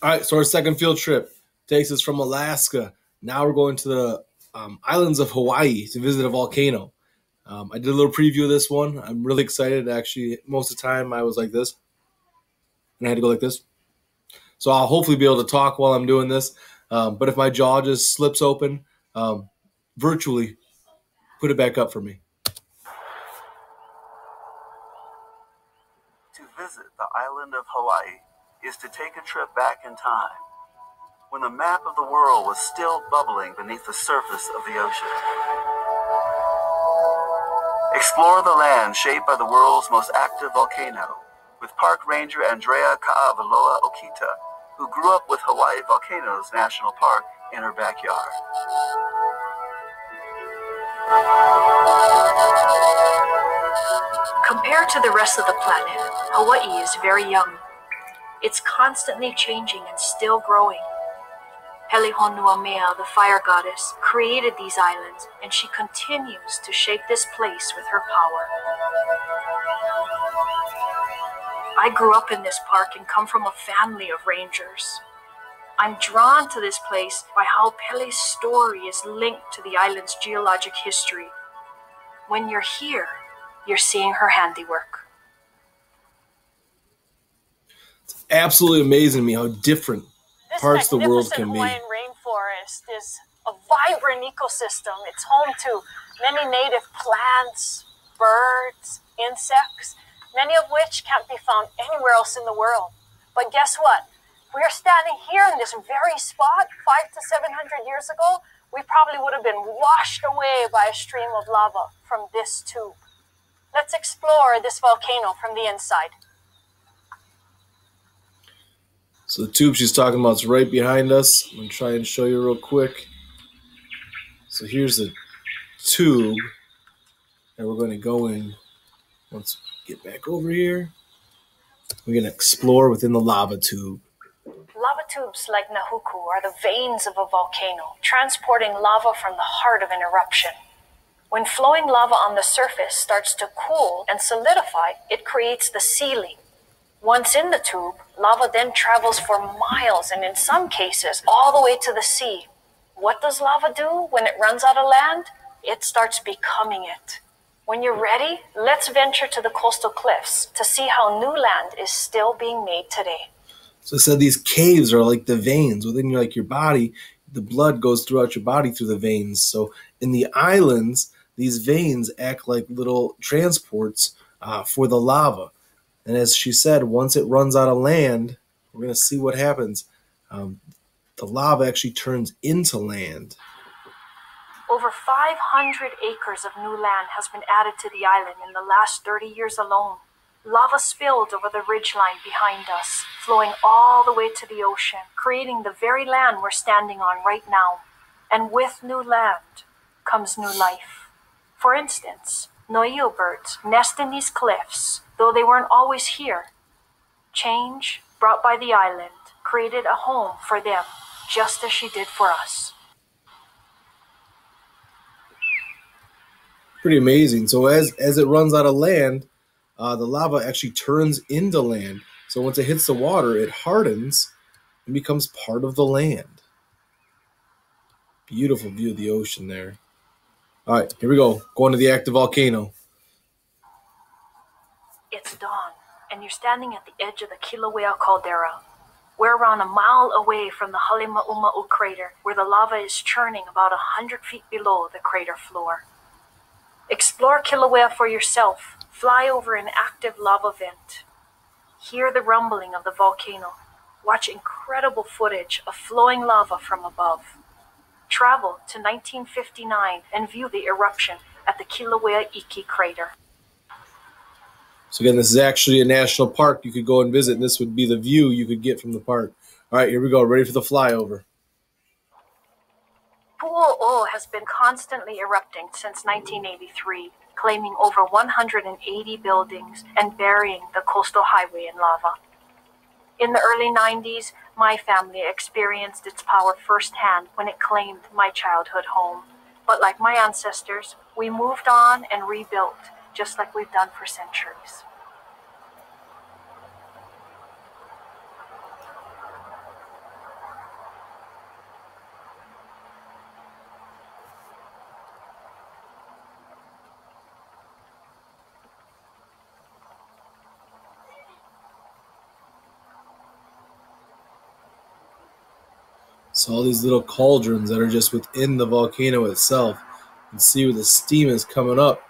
All right, so our second field trip takes us from Alaska. Now we're going to the islands of Hawaii to visit a volcano. I did a little preview of this one. I'm really excited. Actually, most of the time I was like this, and I had to go like this. So I'll hopefully be able to talk while I'm doing this. But if my jaw just slips open, virtually, put it back up for me. To visit the island of Hawaii is to take a trip back in time, when the map of the world was still bubbling beneath the surface of the ocean. Explore the land shaped by the world's most active volcano with park ranger Andrea Ka'avaloa Okita, who grew up with Hawai'i Volcanoes National Park in her backyard. Compared to the rest of the planet, Hawaii is very young. It's constantly changing and still growing. Pelehonuamea, the fire goddess, created these islands, and she continues to shape this place with her power. I grew up in this park and come from a family of rangers. I'm drawn to this place by how Pele's story is linked to the island's geologic history. When you're here, you're seeing her handiwork. It's absolutely amazing to me how different parts of the world can be. This magnificent Hawaiian rainforest is a vibrant ecosystem. It's home to many native plants, birds, insects, many of which can't be found anywhere else in the world. But guess what? We're standing here in this very spot 500 to 700 years ago. We probably would have been washed away by a stream of lava from this tube. Let's explore this volcano from the inside. So the tube she's talking about is right behind us. I'm going to try and show you real quick. So here's the tube that we're going to go in. Once we get back over here, we're going to explore within the lava tube. Lava tubes like Nahuku are the veins of a volcano, transporting lava from the heart of an eruption. When flowing lava on the surface starts to cool and solidify, it creates the ceiling. Once in the tube, lava then travels for miles and in some cases all the way to the sea. What does lava do when it runs out of land? It starts becoming it. When you're ready, let's venture to the coastal cliffs to see how new land is still being made today. So it said these caves are like the veins within your body. The blood goes throughout your body through the veins. So in the islands, these veins act like little transports for the lava. And as she said, once it runs out of land, we're going to see what happens. The lava actually turns into land. Over 500 acres of new land has been added to the island in the last 30 years alone. Lava spilled over the ridgeline behind us, flowing all the way to the ocean, creating the very land we're standing on right now. And with new land comes new life. For instance, Noiu birds nest in these cliffs, though they weren't always here. Change, brought by the island, created a home for them, just as she did for us. Pretty amazing. So as it runs out of land, the lava actually turns into land. So once it hits the water, it hardens and becomes part of the land. Beautiful view of the ocean there. All right, here we go. Going to the active volcano. It's dawn, and you're standing at the edge of the Kilauea caldera. We're around a mile away from the Halemaumau crater, where the lava is churning about 100 feet below the crater floor. Explore Kilauea for yourself. Fly over an active lava vent. Hear the rumbling of the volcano. Watch incredible footage of flowing lava from above. Travel to 1959 and view the eruption at the Kilauea Iki crater. So again, this is actually a national park you could go and visit, and this would be the view you could get from the park. All right, here we go. Ready for the flyover. Pu'u'o has been constantly erupting since 1983, claiming over 180 buildings and burying the coastal highway in lava. In the early 90s, my family experienced its power firsthand when it claimed my childhood home. But like my ancestors, we moved on and rebuilt, just like we've done for centuries. So all these little cauldrons that are just within the volcano itself, and see where the steam is coming up.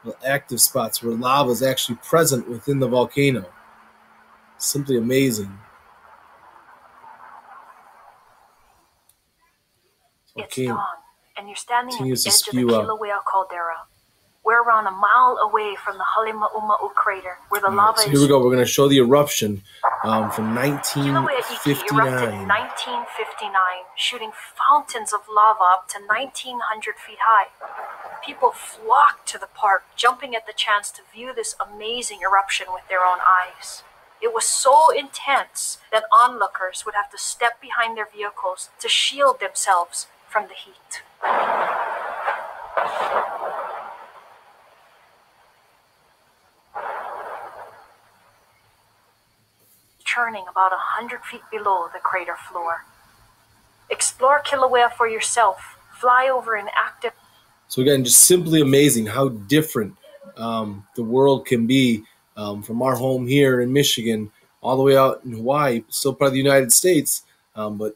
The active spots where lava is actually present within the volcano. Simply amazing. It's dawn, and you're standing at the continues to edge of the spew out. Kilauea caldera. We're around a mile away from the Halema'uma'u crater, where the lava So is... here we go. We're going to show the eruption from Kilauea Iki erupted in 1959. 1959, shooting fountains of lava up to 1,900 feet high. People flocked to the park, jumping at the chance to view this amazing eruption with their own eyes. It was so intense that onlookers would have to step behind their vehicles to shield themselves from the heat. Churning about 100 feet below the crater floor. Explore Kilauea for yourself. Fly over an active... So again, just simply amazing how different the world can be from our home here in Michigan all the way out in Hawaii, still part of the United States, but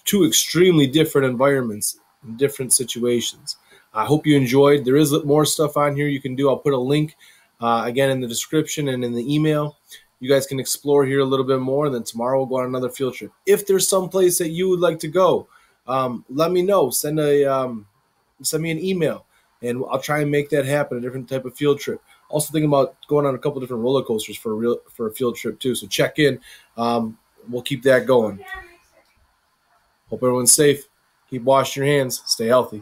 two extremely different environments in different situations. I hope you enjoyed. There is more stuff on here you can do. I'll put a link again in the description and in the email. You guys can explore here a little bit more, and then tomorrow we'll go on another field trip. If there's some place that you would like to go, let me know. Send me an email, and I'll try and make that happen, a different type of field trip. Also thinking about going on a couple different roller coasters for a field trip too. So check in. We'll keep that going. Hope everyone's safe. Keep washing your hands. Stay healthy.